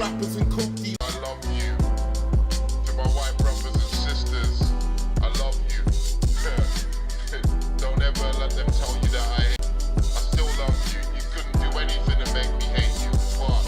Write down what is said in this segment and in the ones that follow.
rappers and coke dealers. I love you. To my white brothers and sisters, I love you. Don't ever let them tell you that I hate you. I still love you. You couldn't do anything to make me hate you. What?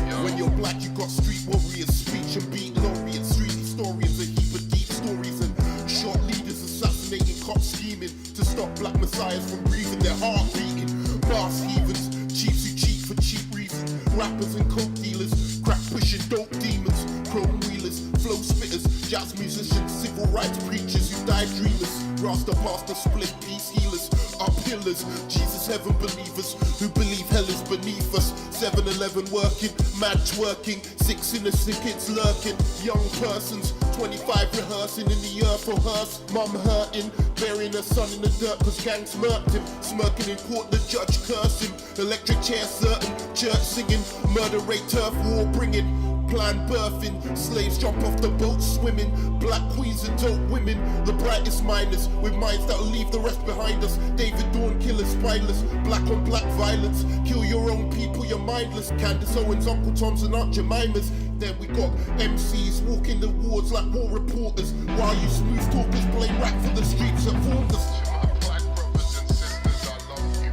Yo. When you're black, you got street warriors, speech and beat laureates, street historians, a heap of deep stories, and short leaders assassinating cops scheming to stop black messiahs from breathing, their heart beating. Boss heathens, chiefs who cheat for cheap reasons, rappers and coke dealers, crack pushing dope demons, chrome wheelers, flow spitters, jazz musicians, civil rights preachers who died dreamers, rasta pastor, split peace healers, uphillers, Jesus heaven believers who believe hell is beneath us. 7-Eleven working, mad twerking, 6 innocent kids lurking, young persons, 25 rehearsing in the earth for hearse, mum hurting, burying her son in the dirt cause gangs murked him, smirking in court the judge cursed him, electric chair certain, church singing, murder rate turf war bringing, planned birthing, slaves jump off the boat swimming, black queens and dope women, the brightest miners with minds that'll leave the rest behind us. David Dawn killers, spineless, black on black violence, kill your own people, you're mindless. Candace Owens, Uncle Tom's and Aunt Jemima's. Then we got MCs walking the wards like war reporters, while you smooth talkers play rap for the streets that formed us. To my black brothers and sisters, I love you.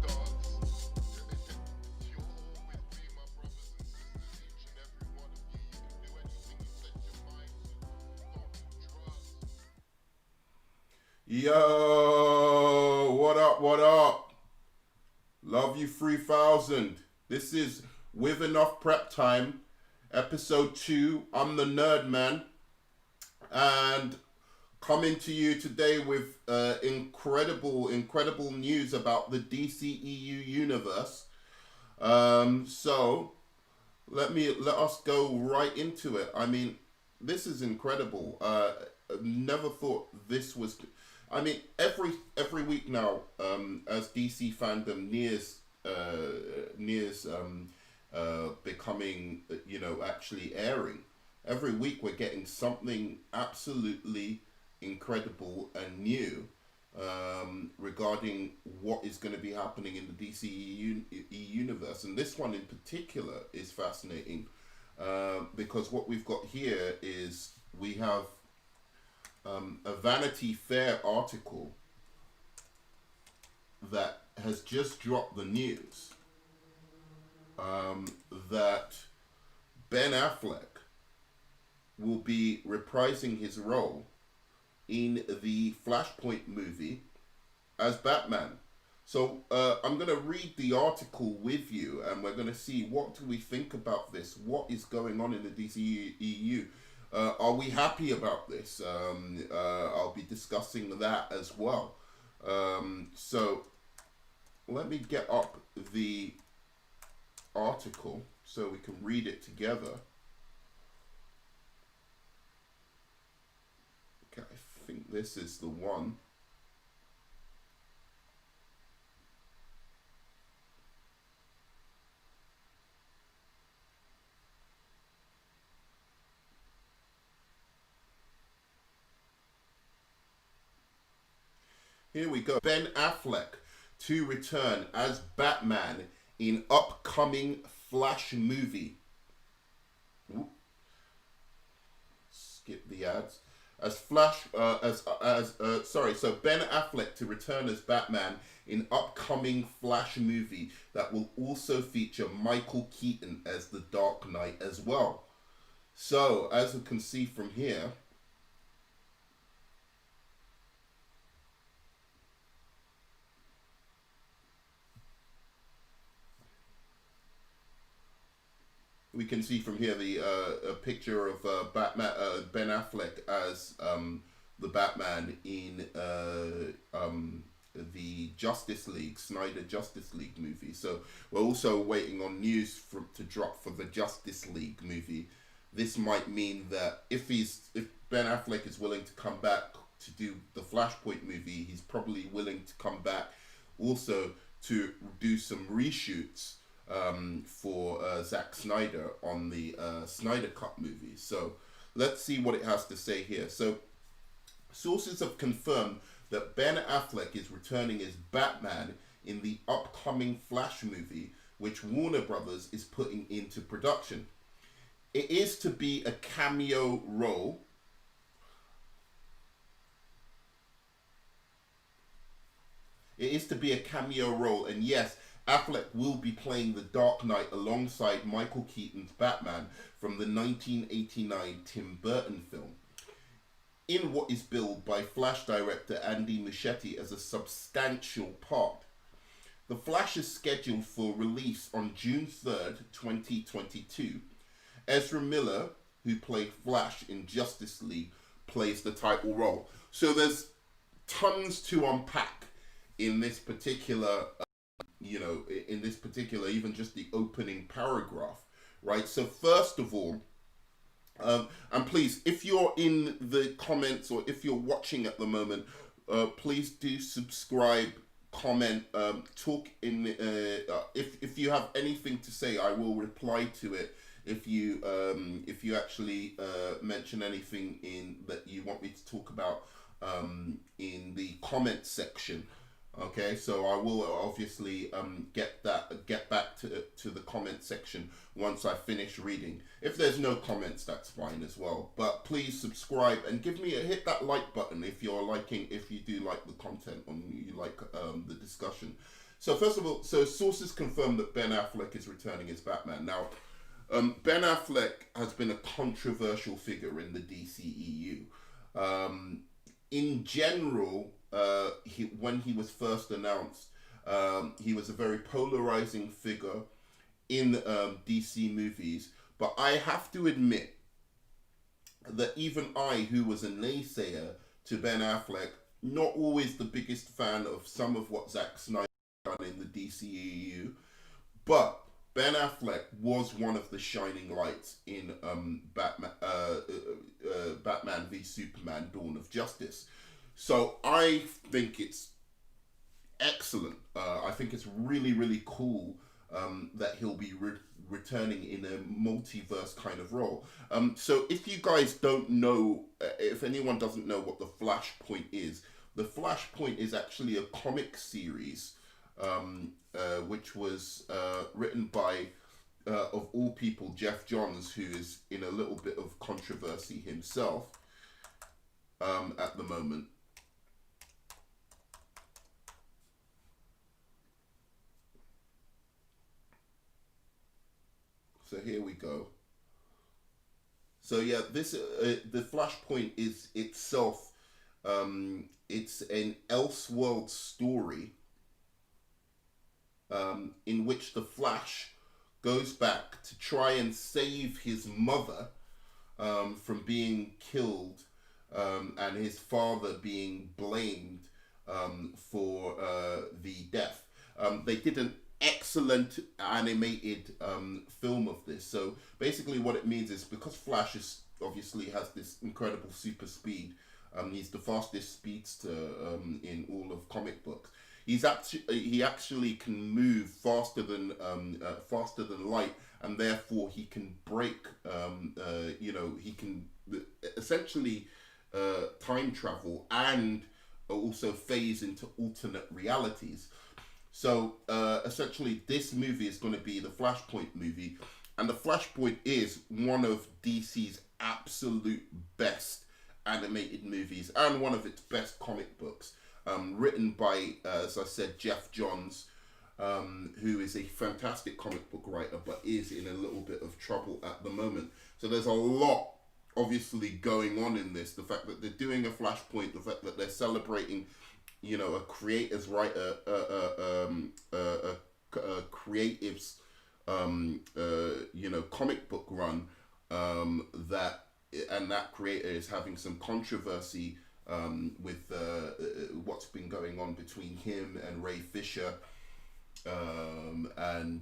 Dogs. You'll always be my brothers and sisters, each and every one of you. You can do anything you set your mind to. Don't do drugs. Yo, what up, what up? Love you 3000. This is With Enough Prep Time, episode 2. I'm the Nerd Man, and coming to you today with incredible news about the DCEU universe. So let us go right into it. I mean, this is incredible. Never thought this was. I mean, every week now, as DC fandom nears becoming, actually airing, every week we're getting something absolutely incredible and new regarding what is going to be happening in the DCE universe. And this one in particular is fascinating because what we've got here is we have a Vanity Fair article that has just dropped the news that Ben Affleck will be reprising his role in the Flashpoint movie as Batman. So I'm going to read the article with you, and we're going to see what do we think about this, what is going on in the DCEU. Are we happy about this? I'll be discussing that as well. So let me get up the article so we can read it together. Okay, I think this is the one. Here we go. Ben Affleck to return as Batman in upcoming Flash movie. Ooh. Skip the ads. So Ben Affleck to return as Batman in upcoming Flash movie that will also feature Michael Keaton as the Dark Knight as well. So as you can see from here, we can see from here the a picture of Batman, Ben Affleck as the Batman in the Justice League, Snyder Justice League movie. So we're also waiting on news to drop for the Justice League movie. This might mean that if Ben Affleck is willing to come back to do the Flashpoint movie, he's probably willing to come back also to do some reshoots for Zack Snyder on the Snyder Cut movie. So let's see what it has to say here. So sources have confirmed that Ben Affleck is returning as Batman in the upcoming Flash movie, which Warner Brothers is putting into production. It is to be a cameo role. It is to be a cameo role, and yes, Affleck will be playing the Dark Knight alongside Michael Keaton's Batman from the 1989 Tim Burton film, in what is billed by Flash director Andy Muschietti as a substantial part. The Flash is scheduled for release on June 3rd, 2022. Ezra Miller, who played Flash in Justice League, plays the title role. So there's tons to unpack in this particular, even just the opening paragraph, right? So first of all, and please, if you're in the comments or if you're watching at the moment, please do subscribe, comment, talk in. If you have anything to say, I will reply to it. If you actually mention anything in that you want me to talk about in the comment section. Okay, so I will obviously get back to the comment section once I finish reading. If there's no comments, that's fine as well. But please subscribe and hit that like button if you do like the content and you like the discussion. So first of all, so sources confirm that Ben Affleck is returning as Batman. Now, Ben Affleck has been a controversial figure in the DCEU. In general, when he was first announced, he was a very polarizing figure in DC movies. But I have to admit that even I, who was a naysayer to Ben Affleck, not always the biggest fan of some of what Zack Snyder done in the DCEU, but Ben Affleck was one of the shining lights in Batman v Superman: Dawn of Justice. So I think it's excellent. I think it's really, really cool that he'll be returning in a multiverse kind of role. So if you guys don't know, if anyone doesn't know what the Flashpoint is, the Flashpoint is actually a comic series which was written by, of all people, Jeff Johns, who is in a little bit of controversy himself at the moment. So here we go. So yeah, this the Flashpoint is itself, it's an Elseworld story in which the Flash goes back to try and save his mother from being killed and his father being blamed for the death. They did an excellent animated film of this. So basically what it means is, because Flash is obviously has this incredible super speed, he's the fastest speedster in all of comic books. He actually can move faster than light, and therefore he can break. He can essentially time travel and also phase into alternate realities. So essentially, this movie is going to be the Flashpoint movie, and the Flashpoint is one of DC's absolute best animated movies and one of its best comic books. Written by, as I said, Jeff Johns, who is a fantastic comic book writer, but is in a little bit of trouble at the moment. So there's a lot, obviously, going on in this. The fact that they're doing a Flashpoint, the fact that they're celebrating, a creator's writer, creative's, comic book run, that creator is having some controversy with what's been going on between him and Ray Fisher and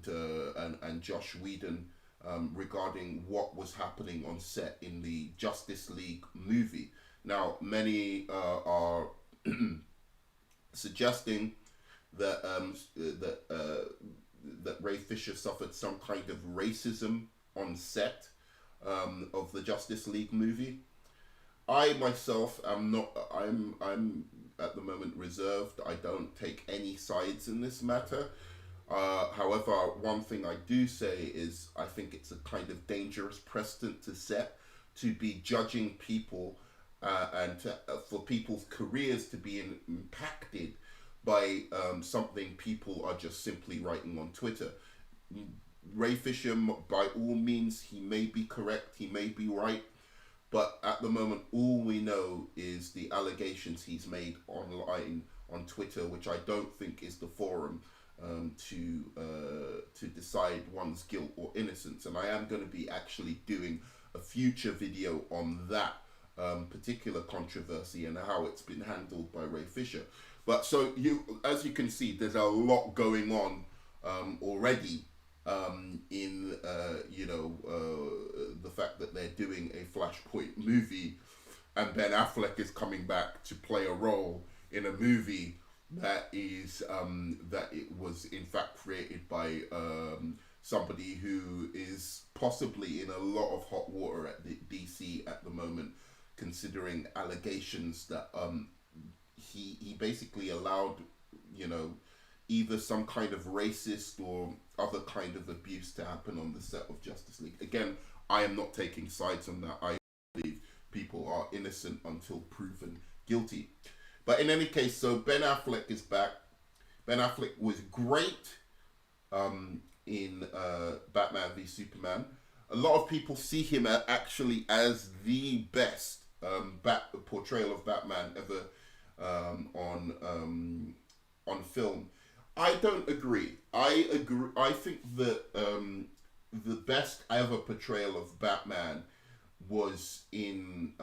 Josh Whedon regarding what was happening on set in the Justice League movie. Now, many are suggesting that that Ray Fisher suffered some kind of racism on set of the Justice League movie. I myself am not. I'm at the moment reserved. I don't take any sides in this matter. However, one thing I do say is I think it's a kind of dangerous precedent to set, to be judging people for people's careers to be impacted by something people are just simply writing on Twitter. Ray Fisher, by all means, he may be correct, he may be right, but at the moment, all we know is the allegations he's made online on Twitter, which I don't think is the forum to decide one's guilt or innocence. And I am going to be actually doing a future video on that particular controversy and how it's been handled by Ray Fisher. But so as you can see, there's a lot going on already in the fact that they're doing a Flashpoint movie, and Ben Affleck is coming back to play a role in a movie that is that it was in fact created by somebody who is possibly in a lot of hot water at the DC at the moment, considering allegations that he basically allowed, either some kind of racist or other kind of abuse to happen on the set of Justice League. Again, I am not taking sides on that. I believe people are innocent until proven guilty. But in any case, so Ben Affleck is back. Ben Affleck was great in Batman v Superman. A lot of people see him actually as the best portrayal of Batman ever on film. I don't agree. I think that the best ever portrayal of Batman was in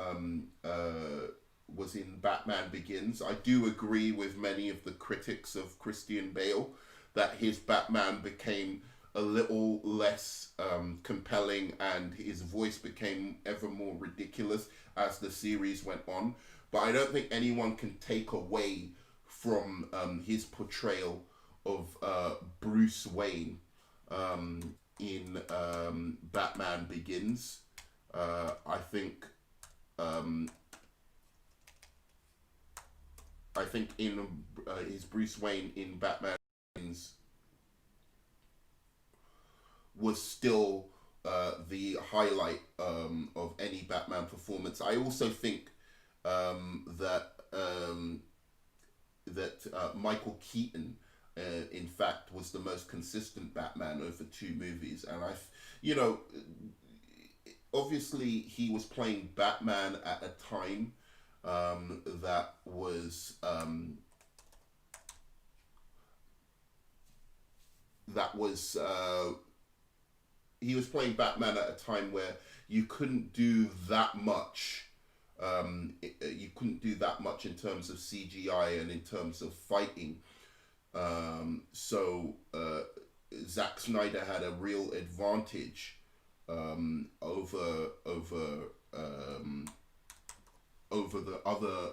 Batman Begins. I do agree with many of the critics of Christian Bale that his Batman became a little less compelling and his voice became ever more ridiculous as the series went on. But I don't think anyone can take away from his portrayal of Bruce Wayne in Batman Begins. I think in his Bruce Wayne in Batman Begins was still the highlight of any Batman performance. I also think that Michael Keaton, in fact, was the most consistent Batman over two movies. And obviously he was playing Batman at a time that was he was playing Batman at a time where you couldn't do that much. You couldn't do that much in terms of CGI and in terms of fighting. So Zack Snyder had a real advantage over the other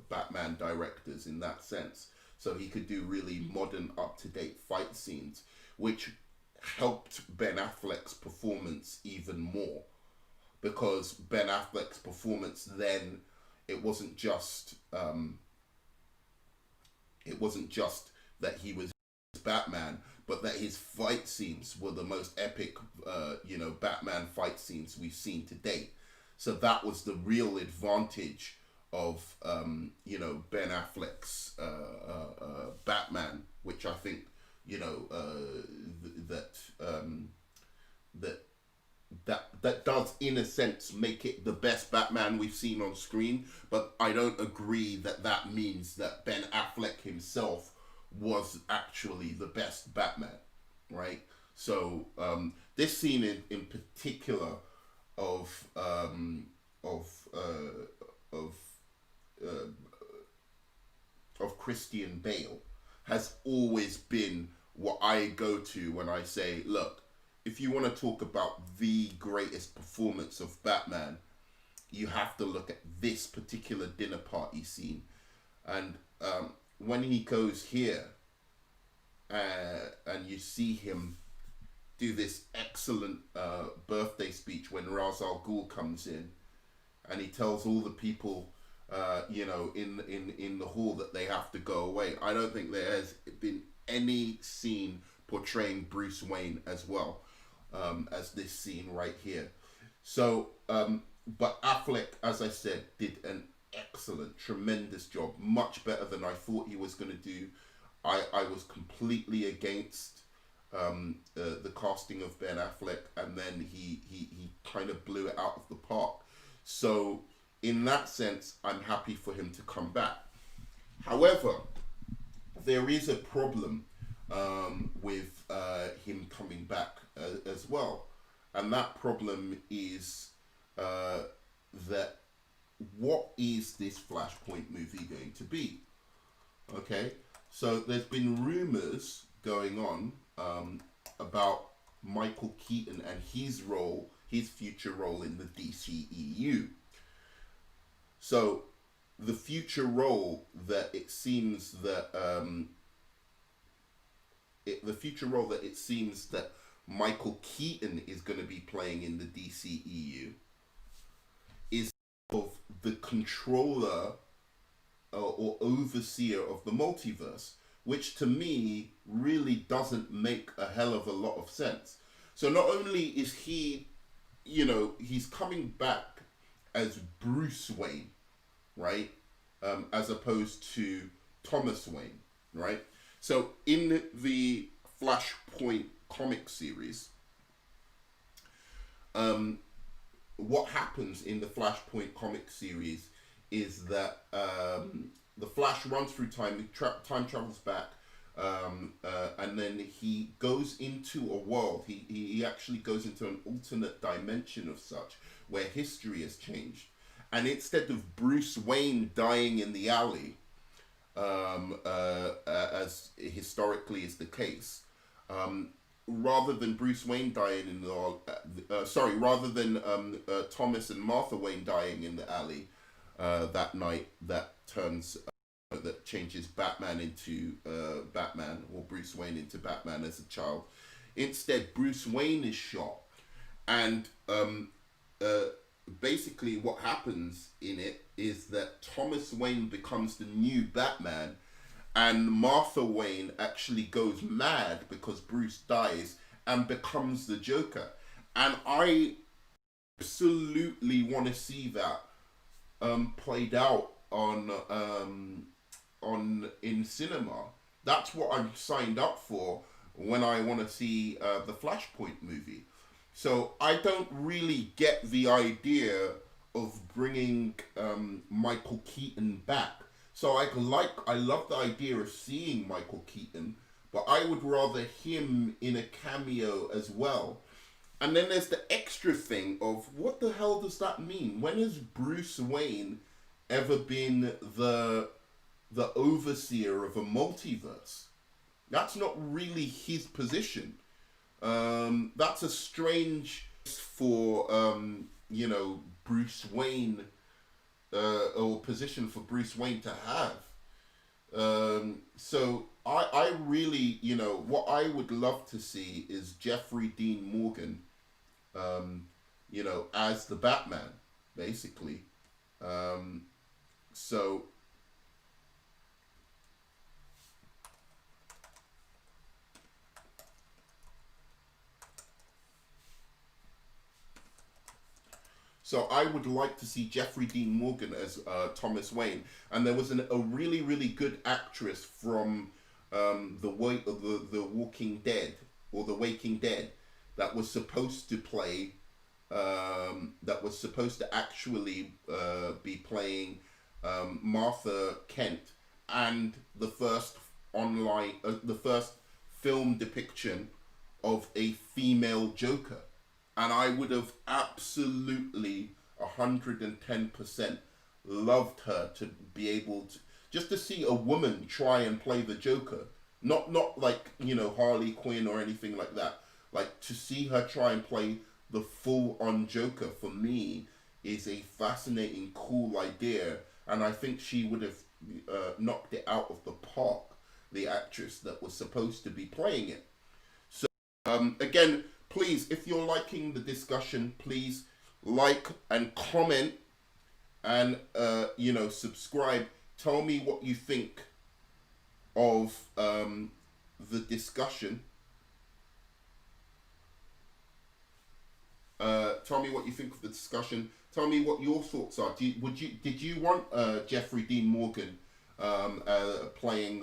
Batman directors in that sense. So he could do really modern, up-to-date fight scenes, which helped Ben Affleck's performance even more, because Ben Affleck's performance then, it wasn't just that he was Batman, but that his fight scenes were the most epic Batman fight scenes we've seen to date. So that was the real advantage of Ben Affleck's Batman, which I think that does in a sense make it the best Batman we've seen on screen. But I don't agree that means that Ben Affleck himself was actually the best Batman, right? So this scene in particular of Christian Bale has always been what I go to when I say, look, if you want to talk about the greatest performance of Batman, you have to look at this particular dinner party scene. And when he goes here and you see him do this excellent birthday speech when Ra's al Ghul comes in, and he tells all the people in the hall that they have to go away. I don't think there has been any scene portraying Bruce Wayne as well as this scene right here. So, but Affleck, as I said, did an excellent, tremendous job, much better than I thought he was going to do. I was completely against the casting of Ben Affleck, and then he kind of blew it out of the park. So in that sense, I'm happy for him to come back. However, there is a problem with him coming back as well, and that problem is that what is this Flashpoint movie going to be? Okay, so there's been rumors going on about Michael Keaton and his role, his future role in the DCEU. So the future role that it seems that Michael Keaton is going to be playing in the DCEU is of the controller or overseer of the multiverse, which to me really doesn't make a hell of a lot of sense. So not only is he, he's coming back as Bruce Wayne, right? As opposed to Thomas Wayne, right? So in the Flashpoint comic series, what happens in the Flashpoint comic series is that the Flash runs through time, time travels back, and then he goes into a world. He actually goes into an alternate dimension of such, where history has changed. And instead of Bruce Wayne dying in the alley, as historically is the case, rather than Bruce Wayne dying in the rather than Thomas and Martha Wayne dying in the alley that night, that changes Batman into Batman, or Bruce Wayne into Batman as a child. Instead, Bruce Wayne is shot, and basically what happens in it is that Thomas Wayne becomes the new Batman, and Martha Wayne actually goes mad because Bruce dies and becomes the Joker. And I absolutely want to see that played out in cinema. That's what I'm signed up for when I want to see the Flashpoint movie. So I don't really get the idea of bringing Michael Keaton back. So I love the idea of seeing Michael Keaton, but I would rather him in a cameo as well. And then there's the extra thing of, what the hell does that mean? When has Bruce Wayne ever been the overseer of a multiverse? That's not really his position. That's a strange for Bruce Wayne, or position for Bruce Wayne to have. So I really, what I would love to see is Jeffrey Dean Morgan, as the Batman, basically. So I would like to see Jeffrey Dean Morgan as Thomas Wayne. And there was a really, really good actress from the Walking Dead, or the Waking Dead, that was supposed to play, that was supposed to actually be playing Martha Kent, and the first film depiction of a female Joker. And I would have absolutely 110% loved her to be able to, just to see a woman try and play the Joker. Not like, Harley Quinn or anything like that. Like, to see her try and play the full-on Joker, for me, is a fascinating, cool idea. And I think she would have knocked it out of the park, the actress that was supposed to be playing it. So, again, please, if you're liking the discussion, please like and comment, and subscribe. Tell me what you think of the discussion. Tell me what you think of the discussion. Tell me what your thoughts are. Did you want Jeffrey Dean Morgan playing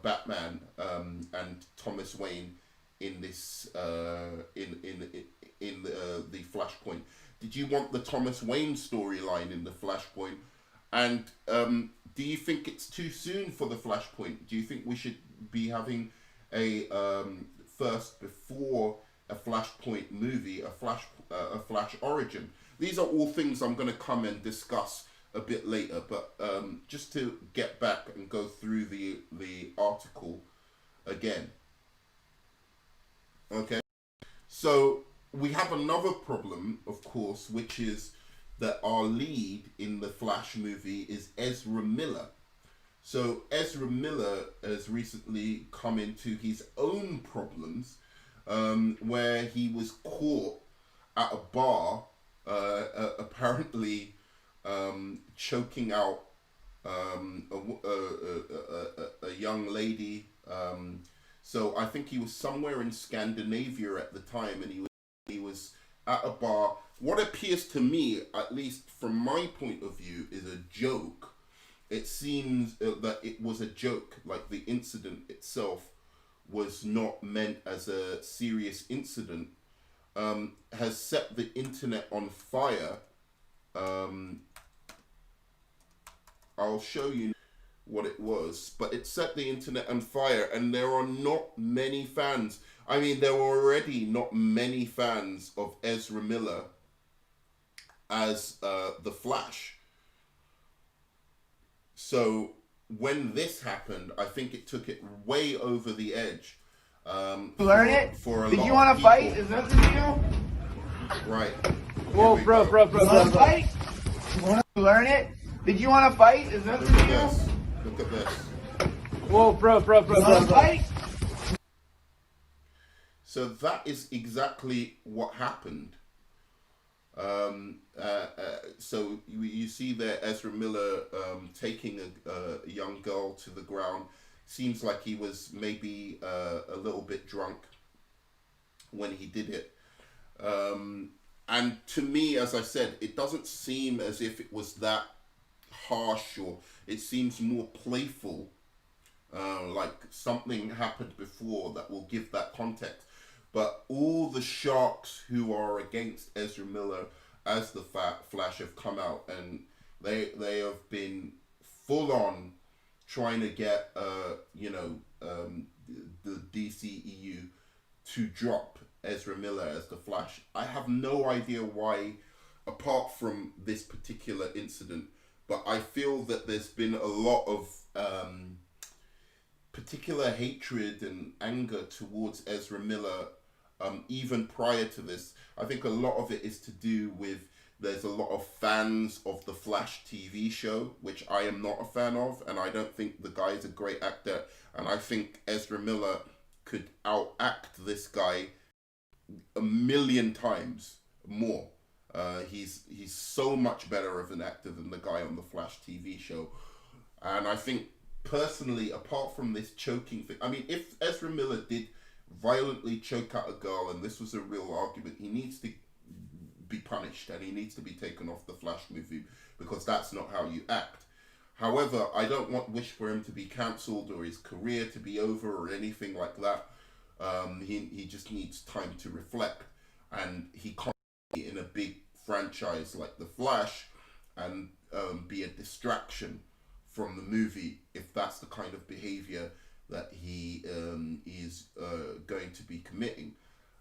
Batman and Thomas Wayne in this in the Flashpoint? Did you want the Thomas Wayne storyline in the Flashpoint? And do you think it's too soon for the Flashpoint? Do you think we should be having a first before a Flashpoint movie, a Flash origin? These are all things I'm going to come and discuss a bit later, but just to get back and go through the article again. Okay, so we have another problem, of course, which is that our lead in the Flash movie is Ezra Miller. So Ezra Miller has recently come into his own problems, where he was caught at a bar, apparently choking out a young lady. So I think he was somewhere in Scandinavia at the time, and he was at a bar. What appears to me, at least from my point of view, is a joke. It seems that it was a joke, like the incident itself was not meant as a serious incident, has set the internet on fire. I'll show you what it was, but it set the internet on fire, and there are not many fans. I mean, there were already not many fans of Ezra Miller as the Flash. So when this happened, I think it took it way over the edge. Learn it? For a Did lot you want of to fight? people. Is that the deal? Right. Whoa, Here we bro. go. You want to fight? You want to learn it? Did you want to fight? Is that the Look at deal? this. Look at this. Whoa, bro. You want to fight? So that is exactly what happened. So you see there Ezra Miller taking a young girl to the ground. Seems like he was maybe a little bit drunk when he did it. And to me, as I said, it doesn't seem as if it was that harsh, or it seems more playful, like something happened before that will give that context. But all the sharks who are against Ezra Miller as the Flash have come out, and they have been full on trying to get the DCEU to drop Ezra Miller as the Flash. I have no idea why, apart from this particular incident, but I feel that there's been a lot of particular hatred and anger towards Ezra Miller even prior to this. I think a lot of it is to do with there's a lot of fans of the Flash TV show, which I am not a fan of, and I don't think the guy is a great actor, and I think Ezra Miller could outact this guy a million times more. He's so much better of an actor than the guy on the Flash TV show. And I think personally, apart from this choking thing, I mean, if Ezra Miller did violently choke out a girl and this was a real argument, he needs to be punished and he needs to be taken off the Flash movie, because that's not how you act. However, I don't wish for him to be cancelled or his career to be over or anything like that. He just needs time to reflect, and he can't be in a big franchise like the Flash and be a distraction from the movie if that's the kind of behavior that he is going to be committing.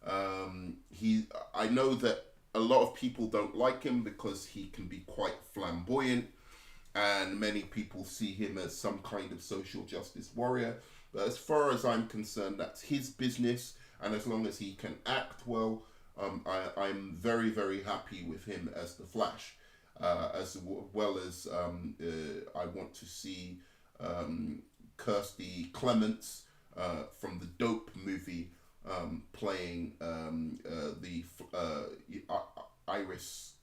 I know that a lot of people don't like him because he can be quite flamboyant, and many people see him as some kind of social justice warrior. But as far as I'm concerned, that's his business, and as long as he can act well, I'm very, very happy with him as the Flash. As well as I want to see Kirstie Clements from the Dope movie playing the Iris.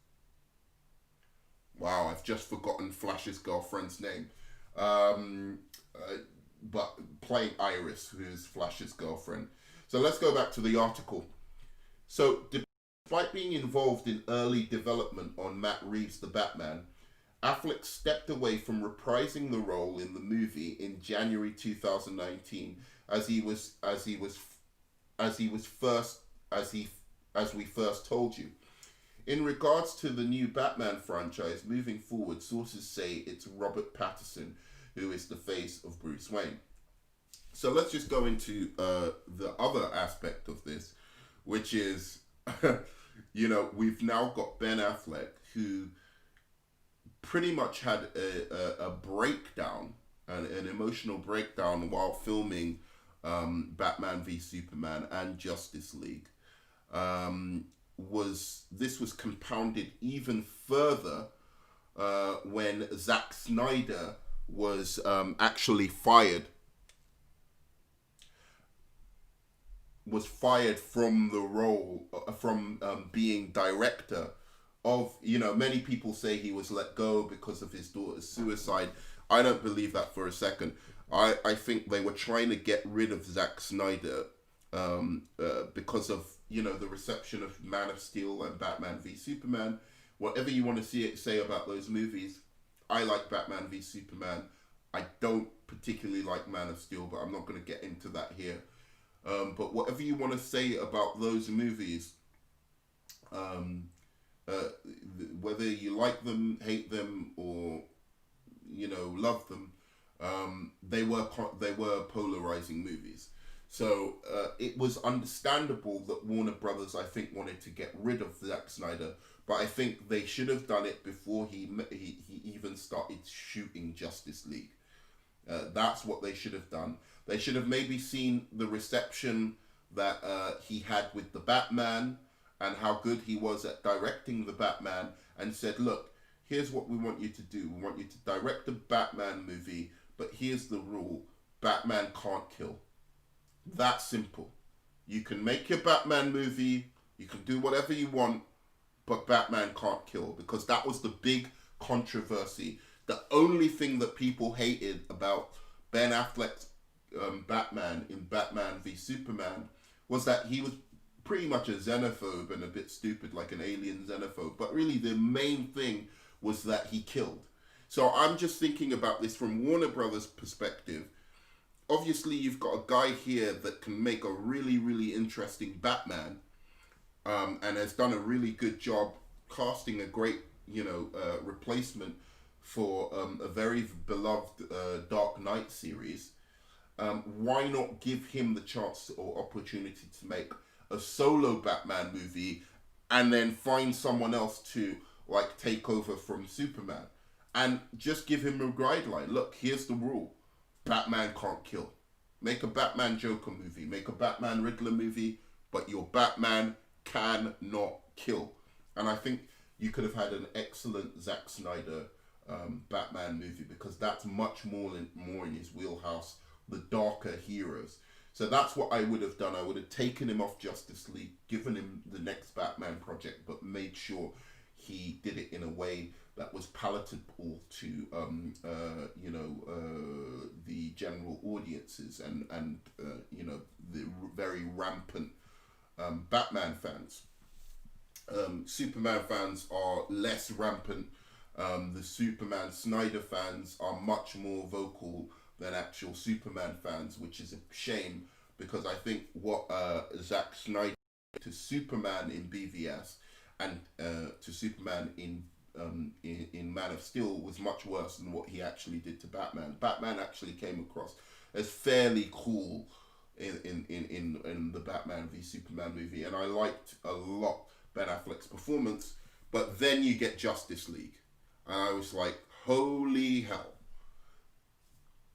Wow, I've just forgotten Flash's girlfriend's name. but playing Iris, who's Flash's girlfriend. So let's go back to the article. So despite being involved in early development on Matt Reeves' The Batman, Affleck stepped away from reprising the role in the movie in January 2019, as we first told you. In regards to the new Batman franchise moving forward, sources say it's Robert Pattinson who is the face of Bruce Wayne. So let's just go into the other aspect of this, which is, we've now got Ben Affleck, who pretty much had a breakdown, an emotional breakdown while filming Batman v Superman and Justice League. This was compounded even further when Zack Snyder was actually fired from the role, from being director of, many people say he was let go because of his daughter's suicide. I don't believe that for a second. I think they were trying to get rid of Zack Snyder because of, the reception of Man of Steel and Batman v Superman. Whatever you want to say about those movies, I like Batman v Superman. I don't particularly like Man of Steel, but I'm not going to get into that here. But whatever you want to say about those movies, whether you like them, hate them, or love them, they were polarizing movies. So it was understandable that Warner Brothers, I think, wanted to get rid of Zack Snyder, but I think they should have done it before he even started shooting Justice League. That's what they should have done. They should have maybe seen the reception that he had with the Batman and how good he was at directing the Batman, and said, look, here's what we want you to do. We want you to direct the Batman movie, but here's the rule: Batman can't kill. That simple. You can make your Batman movie, you can do whatever you want, but Batman can't kill, because that was the big controversy. The only thing that people hated about Ben Affleck's Batman in Batman v Superman was that he was pretty much a xenophobe and a bit stupid, like an alien xenophobe. But really the main thing was that he killed. So I'm just thinking about this from Warner Brothers' perspective. Obviously, you've got a guy here that can make a really, really interesting Batman, and has done a really good job casting a great, replacement for a very beloved Dark Knight series. Why not give him the chance or opportunity to make a solo Batman movie, and then find someone else to take over from Superman, and just give him a guideline? Look, here's the rule: Batman can't kill. Make a Batman Joker movie, make a Batman Riddler movie, but your Batman cannot kill. And I think you could have had an excellent Zack Snyder Batman movie, because that's much more in his wheelhouse, the darker heroes. So that's what I would have done. I would have taken him off Justice League, given him the next Batman project, but made sure he did it in a way that was palatable to the general audiences and the very rampant Batman fans. Superman fans are less rampant. The Superman Snyder fans are much more vocal than actual Superman fans, which is a shame, because I think what Zack Snyder did to Superman in BVS and to Superman in Man of Steel was much worse than what he actually did to Batman. Batman actually came across as fairly cool in the Batman v Superman movie, and I liked a lot Ben Affleck's performance. But then you get Justice League, and I was like, holy hell.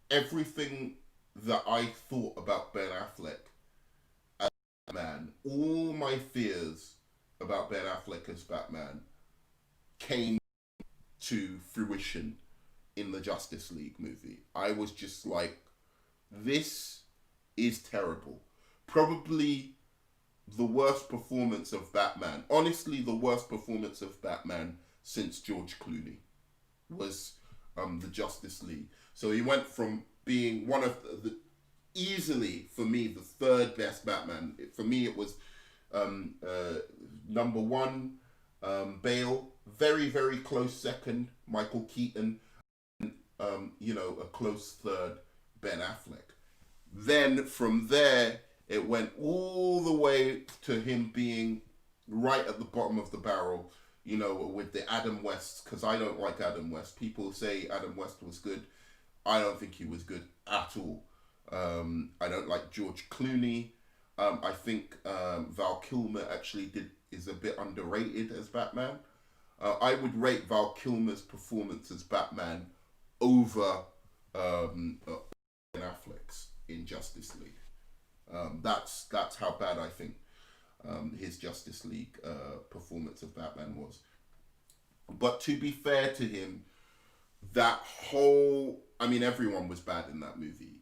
Everything that I thought about Ben Affleck as Batman, all my fears about Ben Affleck as Batman, came to fruition in the Justice League movie. I was just like, this is terrible. Probably the worst performance of Batman. Honestly, the worst performance of Batman since George Clooney was the Justice League. So he went from being one of the easily, for me, the third best Batman. For me, it was number one, Bale, very, very close second, Michael Keaton, a close third, Ben Affleck. Then from there, it went all the way to him being right at the bottom of the barrel, with the Adam West, because I don't like Adam West. People say Adam West was good. I don't think he was good at all. I don't like George Clooney. I think Val Kilmer actually is a bit underrated as Batman. I would rate Val Kilmer's performance as Batman over Ben Affleck's in Justice League. That's how bad I think his Justice League performance of Batman was. But to be fair to him, everyone was bad in that movie.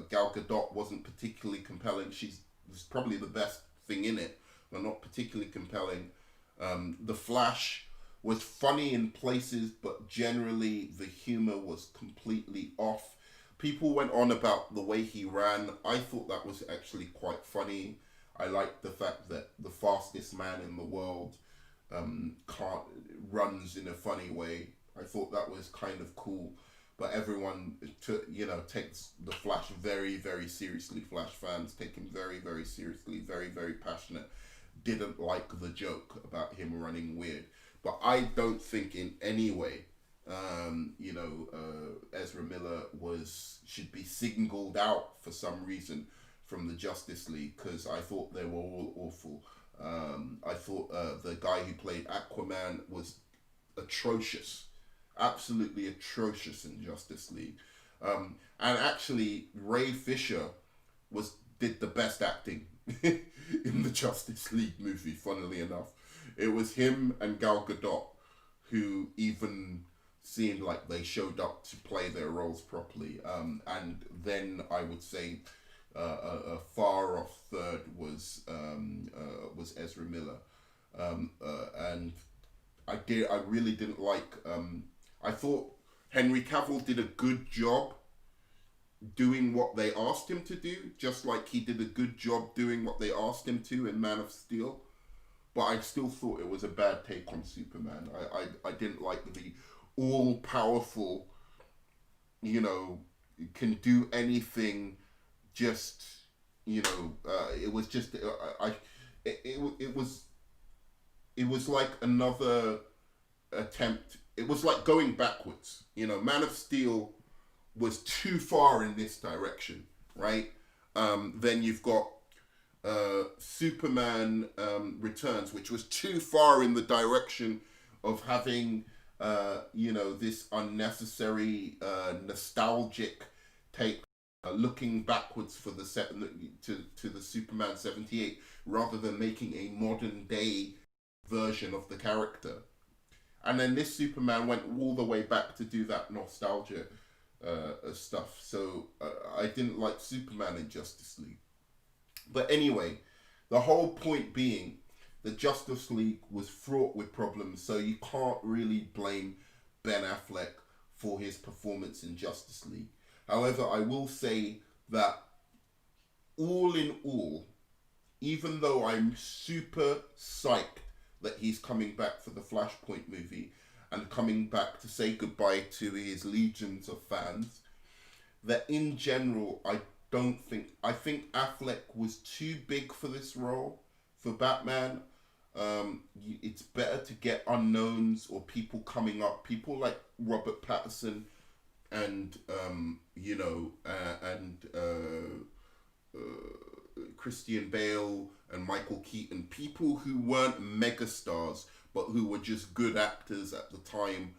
Gal Gadot wasn't particularly compelling. She was probably the best thing in it, but not particularly compelling. The Flash was funny in places, but generally the humor was completely off. People went on about the way he ran. I thought that was actually quite funny. I liked the fact that the fastest man in the world runs in a funny way. I thought that was kind of cool. But everyone, takes the Flash very, very seriously. Flash fans take him very, very seriously, very, very passionate. Didn't like the joke about him running weird. But I don't think in any way, Ezra Miller should be singled out for some reason from the Justice League, because I thought they were all awful. I thought the guy who played Aquaman was atrocious. Absolutely atrocious in Justice League. And actually, Ray Fisher did the best acting in the Justice League movie, funnily enough. It was him and Gal Gadot who even seemed like they showed up to play their roles properly. And then I would say a far off third was Ezra Miller. And I really didn't like... I thought Henry Cavill did a good job doing what they asked him to do, just like he did a good job doing what they asked him to in Man of Steel. But I still thought it was a bad take on Superman. I didn't like the all-powerful, can do anything, just, it was just, it was like another attempt. It was like going backwards. Man of Steel was too far in this direction, right? Then you've got Superman Returns, which was too far in the direction of having, this unnecessary nostalgic take, looking backwards for the to the Superman 78, rather than making a modern day version of the character. And then this Superman went all the way back to do that nostalgia stuff. So I didn't like Superman in Justice League. But anyway, the whole point being, the Justice League was fraught with problems, so you can't really blame Ben Affleck for his performance in Justice League. However, I will say that all in all, even though I'm super psyched that he's coming back for the Flashpoint movie and coming back to say goodbye to his legions of fans, that in general, I think Affleck was too big for this role for Batman. It's better to get unknowns or people coming up, people like Robert Pattinson and Christian Bale and Michael Keaton, people who weren't megastars but who were just good actors at the time,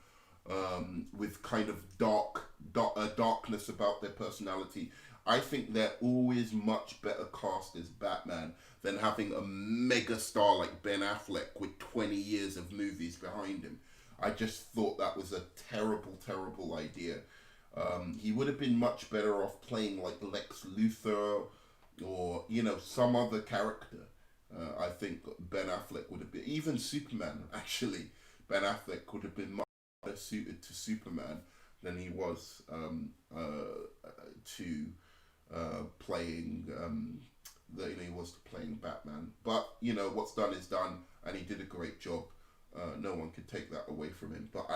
with kind of darkness about their personality. I think they're always much better cast as Batman than having a megastar like Ben Affleck with 20 years of movies behind him. I just thought that was a terrible, terrible idea. He would have been much better off playing like Lex Luthor or, some other character. I think Ben Affleck would have been, even Superman, actually, Ben Affleck would have been much better suited to Superman than he was to playing he was to playing Batman. But you know, what's done is done, and he did a great job. No one could take that away from him. But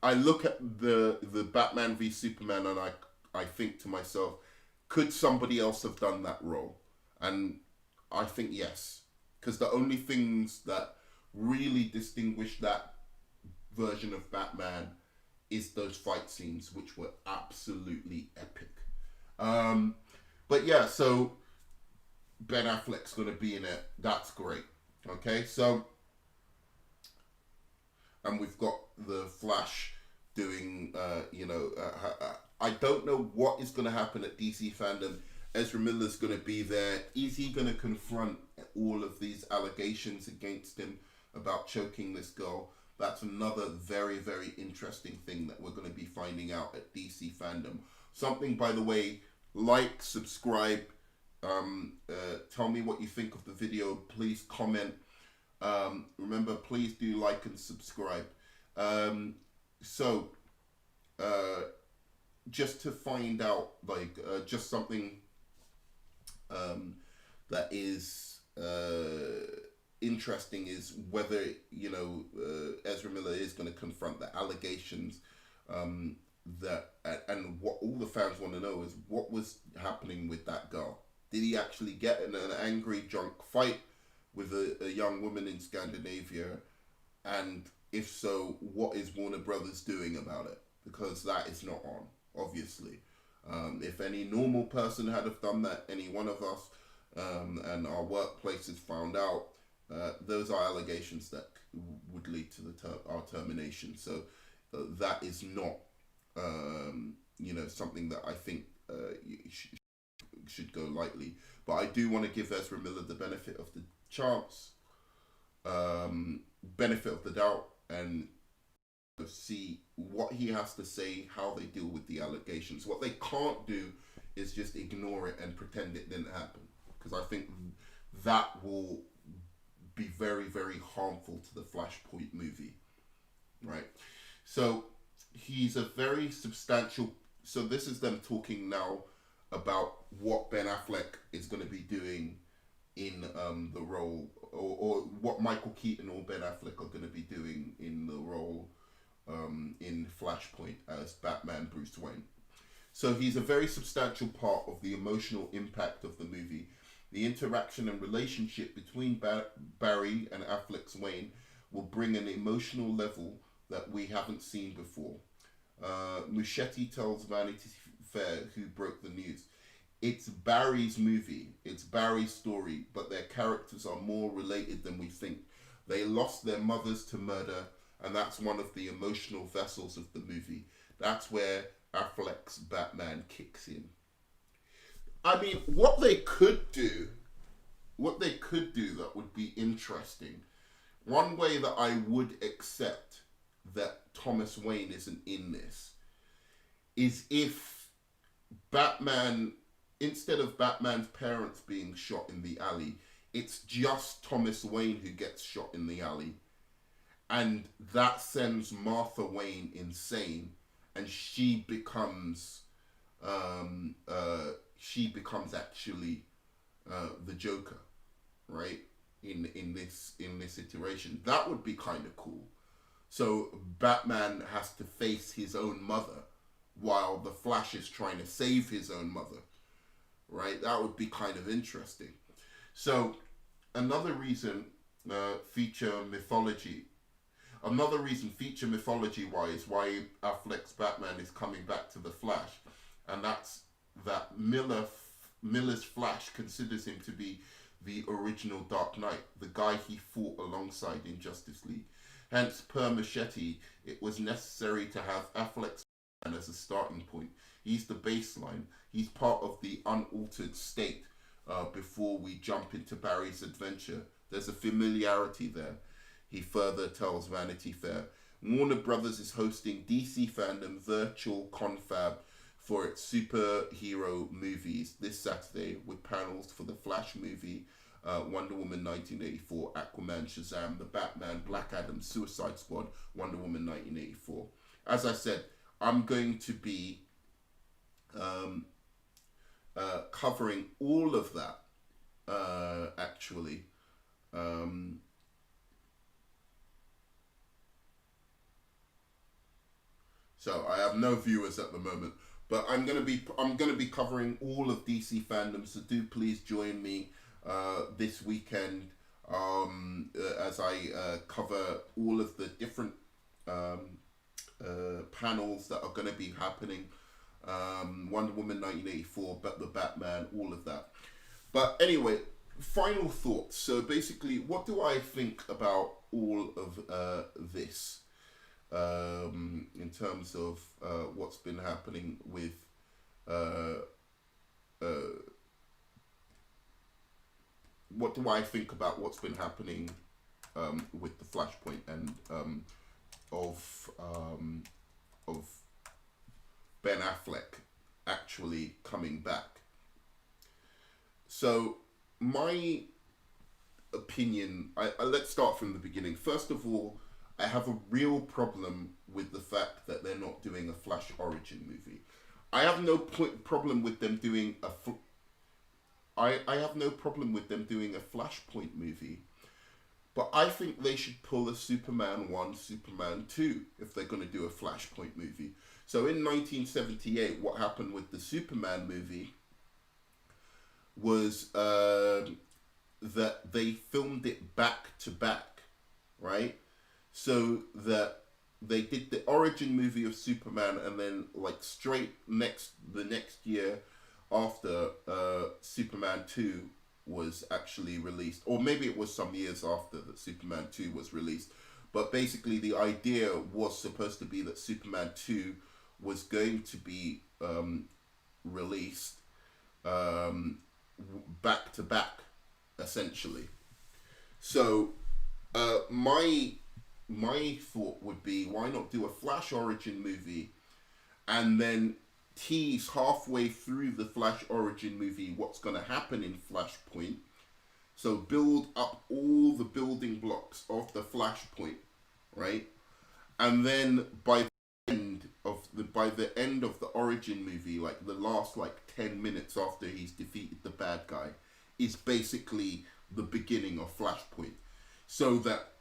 I look at the Batman v Superman, and I think to myself, could somebody else have done that role? And I think yes, because the only things that really distinguish that version of Batman is those fight scenes, which were absolutely epic. But yeah, so Ben Affleck's going to be in it. That's great. Okay, so, and we've got the Flash doing, I don't know what is going to happen at DC Fandom. Ezra Miller's going to be there. Is he going to confront all of these allegations against him about choking this girl? That's another very, very interesting thing that we're going to be finding out at DC Fandom. Something, by the way, like, subscribe, tell me what you think of the video. Please comment. Remember, please do like and subscribe. Just to find out, just something that is interesting is whether, Ezra Miller is going to confront the allegations and what all the fans want to know is what was happening with that girl. Did he actually get in an angry, drunk fight with a young woman in Scandinavia? And if so, what is Warner Brothers doing about it? Because that is not on, obviously. If any normal person had have done that, any one of us, and our workplaces found out, those are allegations that would lead to our termination. So that is not, something that I think should go lightly. But I do want to give Ezra Miller the benefit of the chance, benefit of the doubt, and see what he has to say, how they deal with the allegations. What they can't do is just ignore it and pretend it didn't happen, because I think that will be very, very harmful to the Flashpoint movie, right? So he's a very substantial, so this is them talking now about what Ben Affleck is going to be doing in the role, or what Michael Keaton or Ben Affleck are going to be doing in the role in Flashpoint as Batman Bruce Wayne. So he's a very substantial part of the emotional impact of the movie. The interaction and relationship between Barry and Affleck's Wayne will bring an emotional level that we haven't seen before. Muschietti tells Vanity Fair, who broke the news, it's Barry's movie, it's Barry's story, but their characters are more related than we think. They lost their mothers to murder, and that's one of the emotional vessels of the movie. That's where Affleck's Batman kicks in. I mean, what they could do that would be interesting, one way that I would accept that Thomas Wayne isn't in this, is if Batman, instead of Batman's parents being shot in the alley, it's just Thomas Wayne who gets shot in the alley. And that sends Martha Wayne insane, and she becomes actually the Joker, right? In this iteration, that would be kind of cool. So Batman has to face his own mother while the Flash is trying to save his own mother, right? That would be kind of interesting. So another reason, feature mythology wise, why Affleck's Batman is coming back to the Flash, and that's that Miller's Flash considers him to be the original Dark Knight, the guy he fought alongside in Justice League. Hence, per Muschietti, it was necessary to have Affleck's Batman as a starting point. He's the baseline. He's part of the unaltered state before we jump into Barry's adventure. There's a familiarity there. He further tells Vanity Fair, Warner Brothers is hosting DC Fandom virtual confab for its superhero movies this Saturday, with panels for the Flash movie, Wonder Woman 1984, Aquaman, Shazam, The Batman, Black Adam, Suicide Squad, Wonder Woman 1984. as I said, I'm going to be covering all of that, actually. So I have no viewers at the moment, but I'm gonna be covering all of DC fandom. So do please join me this weekend as I cover all of the different panels that are going to be happening. Wonder Woman 1984, but the Batman, all of that. But anyway, final thoughts. So basically, what do I think about all of this in terms of what's been happening with what do I think about what's been happening with the Flashpoint and of Ben Affleck actually coming back? So my opinion, let's start from the beginning. First of all, I have a real problem with the fact that they're not doing a Flash origin movie. I have no problem with them doing I have no problem with them doing a Flashpoint movie, but I think they should pull a Superman 1, Superman 2 if they're going to do a Flashpoint movie. So in 1978, what happened with the Superman movie was that they filmed it back to back, right? So that they did the origin movie of Superman, and then like straight the next year after, Superman 2 was actually released, or maybe it was some years after that Superman 2 was released. But basically the idea was supposed to be that Superman 2 was going to be released back to back, essentially. So my thought would be, why not do a Flash origin movie and then tease halfway through the Flash origin movie what's going to happen in Flashpoint. So build up all the building blocks of the Flashpoint, right? And then by the end of the origin movie, like the last 10 minutes after he's defeated the bad guy, is basically the beginning of Flashpoint. So that,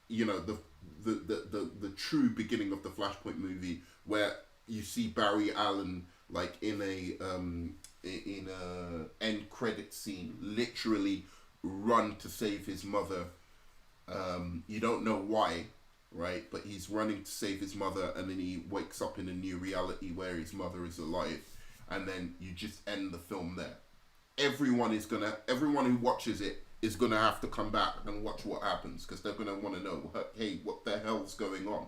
you know, the true beginning of the Flashpoint movie, where you see Barry Allen like in a end credit scene, literally run to save his mother. You don't know why, right? But he's running to save his mother, and then he wakes up in a new reality where his mother is alive, and then you just end the film there. Everyone who watches it is gonna have to come back and watch what happens, because they're gonna want to know, hey, what the hell's going on?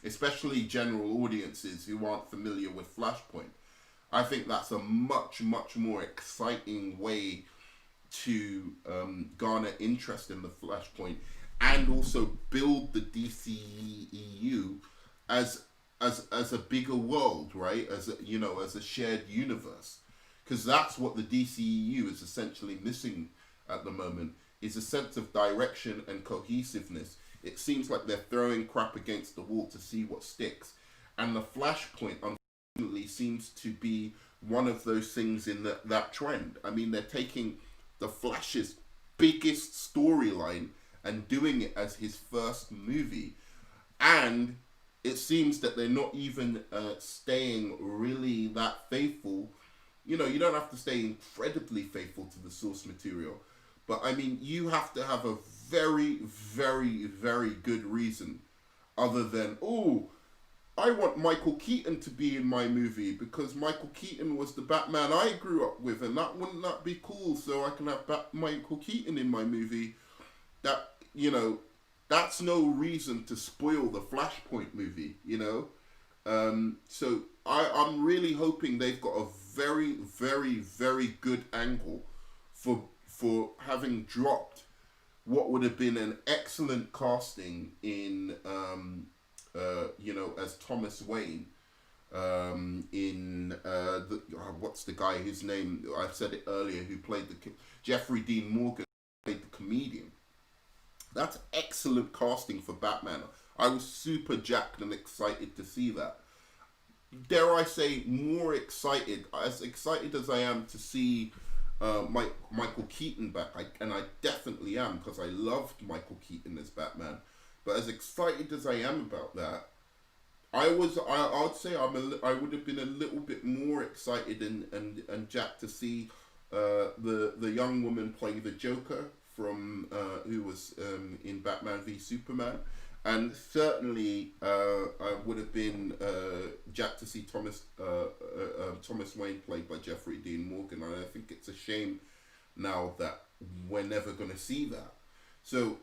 Especially general audiences who aren't familiar with Flashpoint. I think that's a much, much more exciting way to garner interest in the Flashpoint, and also build the DCEU as a bigger world, right? As a shared universe, because that's what the DCEU is essentially missing at the moment, is a sense of direction and cohesiveness. It seems like they're throwing crap against the wall to see what sticks, and the Flashpoint unfortunately seems to be one of those things in that trend. I mean, they're taking the Flash's biggest storyline and doing it as his first movie, and it seems that they're not even staying really that faithful. You know, you don't have to stay incredibly faithful to the source material, but I mean, you have to have a very, very, very good reason, other than, oh, I want Michael Keaton to be in my movie because Michael Keaton was the Batman I grew up with, and wouldn't that be cool? So I can have Michael Keaton in my movie. That, you know, that's no reason to spoil the Flashpoint movie, you know? So I'm really hoping they've got a very, very, very good angle for having dropped what would have been an excellent casting in, as Thomas Wayne, what's the guy whose name, I said it earlier, who played Jeffrey Dean Morgan, played the comedian. That's excellent casting for Batman. I was super jacked and excited to see that. Dare I say, more excited, as excited as I am to see Michael Keaton back, and I definitely am, because I loved Michael Keaton as Batman. But as excited as I am about that, I'd say I would have been a little bit more excited and jacked to see the young woman playing the Joker from who was in Batman v Superman. And certainly, I would have been jacked to see Thomas Wayne played by Jeffrey Dean Morgan. And I think it's a shame now that we're never going to see that. So,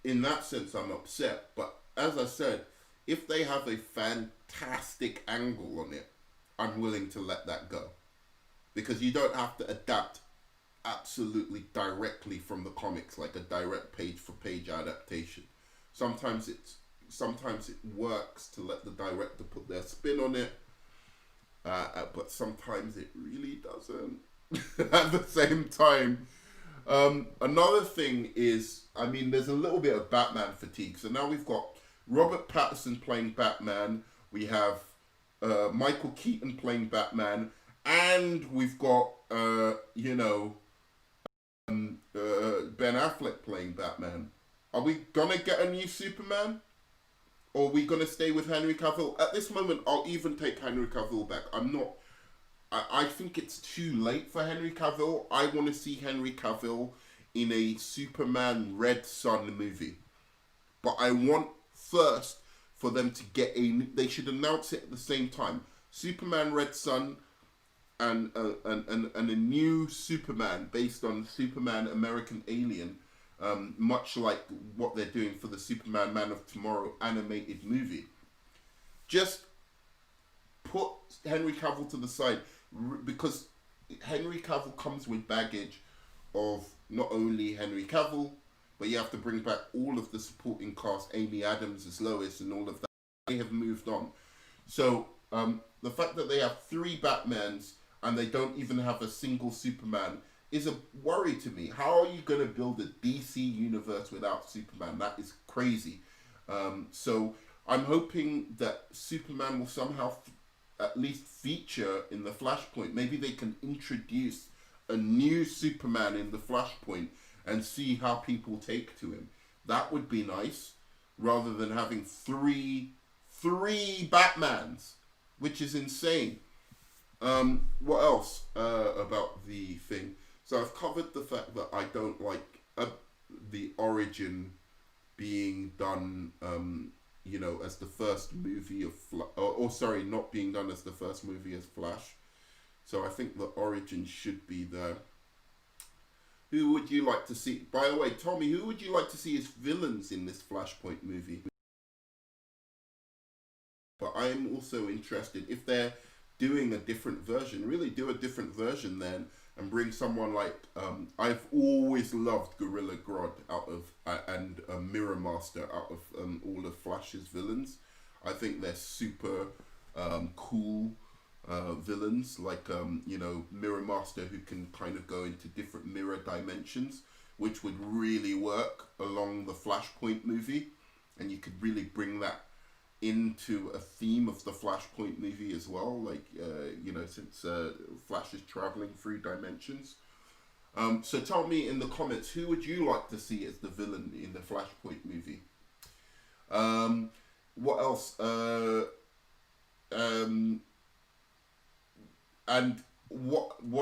in that sense, I'm upset. But as I said, if they have a fantastic angle on it, I'm willing to let that go. Because you don't have to adapt absolutely directly from the comics, like a direct page-for-page adaptation. Sometimes it works to let the director put their spin on it, but sometimes it really doesn't. At the same time, another thing is, I mean, there's a little bit of Batman fatigue. So now we've got Robert Pattinson playing Batman, we have Michael Keaton playing Batman, and we've got Ben Affleck playing Batman. Are we gonna get a new Superman? Or are we gonna stay with Henry Cavill? At this moment, I'll even take Henry Cavill back. I think it's too late for Henry Cavill. I want to see Henry Cavill in a Superman Red Sun movie. But I want first for them to get they should announce it at the same time. Superman Red Sun and a new Superman based on Superman American Alien. Much like what they're doing for the Superman Man of Tomorrow animated movie. Just put Henry Cavill to the side, because Henry Cavill comes with baggage of not only Henry Cavill, but you have to bring back all of the supporting cast, Amy Adams as Lois and all of that. They have moved on. So the fact that they have 3 Batmans and they don't even have a single Superman is a worry to me. How are you going to build a DC universe without Superman? That is crazy. So I'm hoping that Superman will somehow at least feature in the Flashpoint. Maybe they can introduce a new Superman in the Flashpoint and see how people take to him. That would be nice, rather than having three Batmans, which is insane. What else about the thing? So I've covered the fact that I don't like the origin being done, as the first movie of not being done as the first movie as Flash. So I think the origin should be there. Who would you like to see? By the way, Tommy, who would you like to see as villains in this Flashpoint movie? But I'm also interested, if they're doing a different version, really do a different version then, and bring someone like, I've always loved Gorilla Grodd and Mirror Master out of all of Flash's villains. I think they're super cool villains, like Mirror Master, who can kind of go into different mirror dimensions, which would really work along the Flashpoint movie, and you could really bring that into a theme of the Flashpoint movie as well, like since Flash is traveling through dimensions. So tell me in the comments, who would you like to see as the villain in the Flashpoint movie? What else? And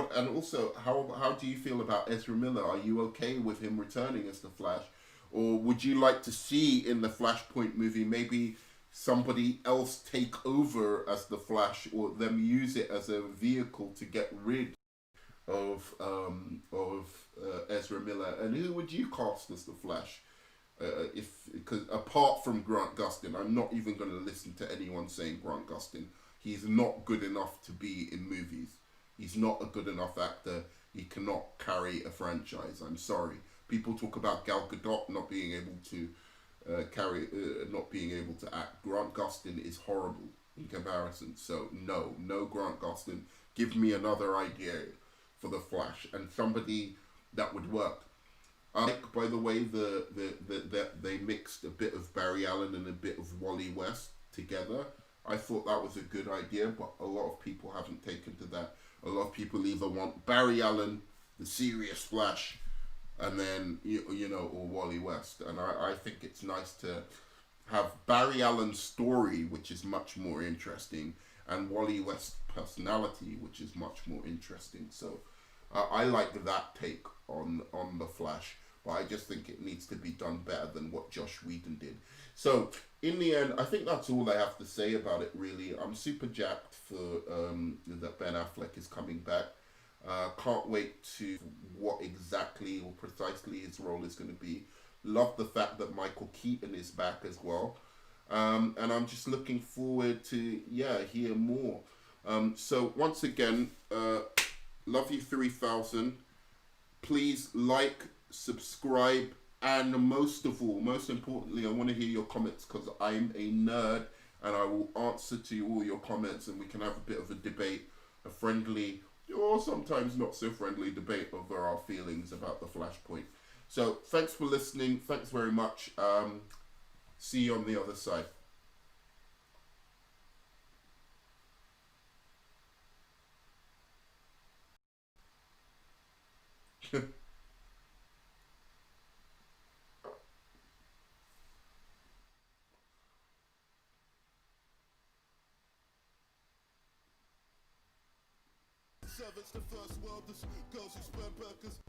also, how do you feel about Ezra Miller? Are you okay with him returning as the Flash, or would you like to see in the Flashpoint movie maybe somebody else take over as the Flash, or them use it as a vehicle to get rid of Ezra Miller? And who would you cast as the Flash? Because apart from Grant Gustin, I'm not even going to listen to anyone saying Grant Gustin. He's not good enough to be in movies. He's not a good enough actor. He cannot carry a franchise. I'm sorry. People talk about Gal Gadot not being able to not being able to act. Grant Gustin is horrible in comparison. So no Grant Gustin. Give me another idea for the Flash, and somebody that would work. I like, by the way, that they mixed a bit of Barry Allen and a bit of Wally West together. I thought that was a good idea, but a lot of people haven't taken to that. A lot of people either want Barry Allen, the serious Flash, and then, you know, or Wally West. And I think it's nice to have Barry Allen's story, which is much more interesting, and Wally West's personality, which is much more interesting. So I like that take on the Flash, but I just think it needs to be done better than what Joss Whedon did. So in the end, I think that's all I have to say about it, really. I'm super jacked for that Ben Affleck is coming back. Can't wait to what exactly or precisely his role is going to be. Love the fact that Michael Keaton is back as well. And I'm just looking forward to, hear more. So once again, love you 3000. Please like, subscribe, and most of all, most importantly, I want to hear your comments, because I'm a nerd and I will answer to all your comments, and we can have a bit of a debate, a friendly or sometimes not so friendly debate over our feelings about the Flashpoint. So thanks for listening. Thanks very much. See you on the other side. Servants to first worlders, girls who sperm burgers.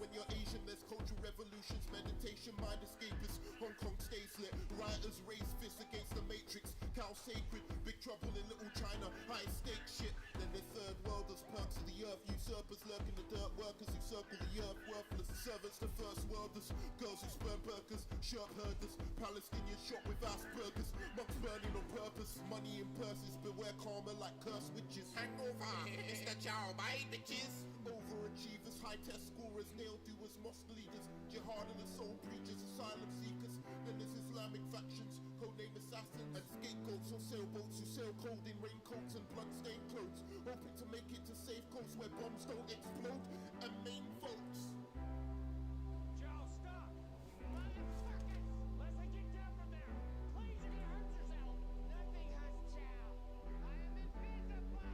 When you're Asian, there's cultural revolutions, meditation, mind escapists. Hong Kong stays lit, rioters raise fists against the matrix. Cow sacred, big trouble in little China, high stake shit. Then the third worlders, perks of the earth, usurpers lurk in the dirt, workers who circle the earth, worthless. Servants to first worlders, girls who sperm burgers, sharp herders, Palestinians shot with Asperger's, monks burning on purpose, money in purses, beware karma like cursed witches. Hangover, it's the chow, my bitches. Overachievers, high test scorers, nail doers, mosque leaders, jihad and the soul preachers, asylum seekers. Then there's Islamic factions, codename assassins, and scapegoats on sailboats who sail cold in raincoats and blood-stained clothes, hoping to make it to safe coasts where bombs don't explode and maim folks. Joe, stop! 5 seconds! Leslie, get down from there! Please, you're gonna hurt yourself! Nothing hurts Chow! I am invincible!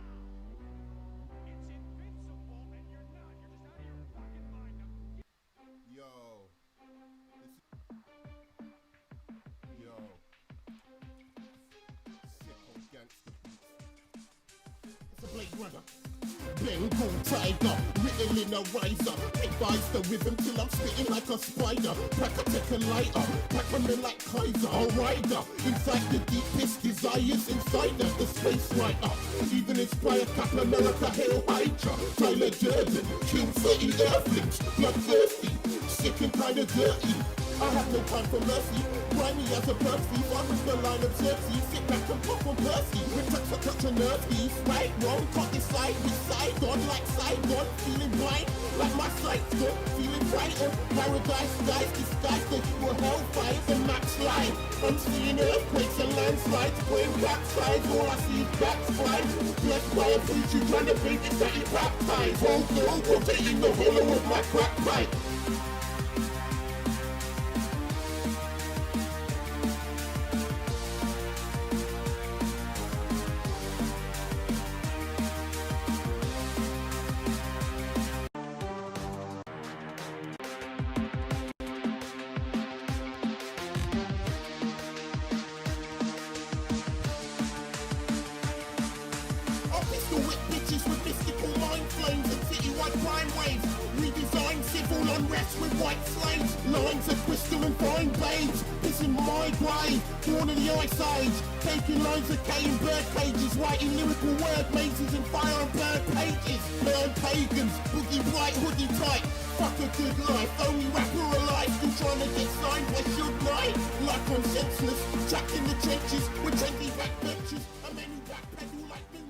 It's invincible, and you're not! You're just out of your fucking mind! Now, Yo. Yo. Sicko gangster beats. It's a Blade Runner. Bengal tiger, written in a riser. Advise the rhythm till I'm spitting like a spider. Pack a tech and lighter, pack a man like Kaiser. A rider, inside the deepest desires inside of the space writer. Even inspire Captain America, Hail Hydra. Tyler Durden, kill 30 earthlings, bloodthirsty, sick and kinda dirty. I have no time for mercy, grimy as a Percy. One with the line of Xerxes, sit back and pop on Percy. With touch for touch and nerdy, right, wrong, can't decide. We side on like Saigon, feeling blind, like my sight's gone. Feeling frightened, paradise guys, disguised as you were hellfires and max line. I'm seeing earthquakes and landslides, playing backsides, all I see is backslide. Blessed by a preacher trying to bring it that he baptized. Hold on, rotating the hollow of my crack pipe. With mystical mind flames and citywide crime waves. Redesign civil unrest with white slaves. Lines of crystal and fine babes. Pissing my grave, born of the ice age. Taking lines of cane bird cages. Writing lyrical word mazes and fire and burn pages. Burn pagans, boogie bright, hoodie tight. Fuck a good life, only rapper alive. Still trying to get signed, where should I? Like I'm senseless, trapped in the trenches with trendy backbenchers. A man who backpedal like me.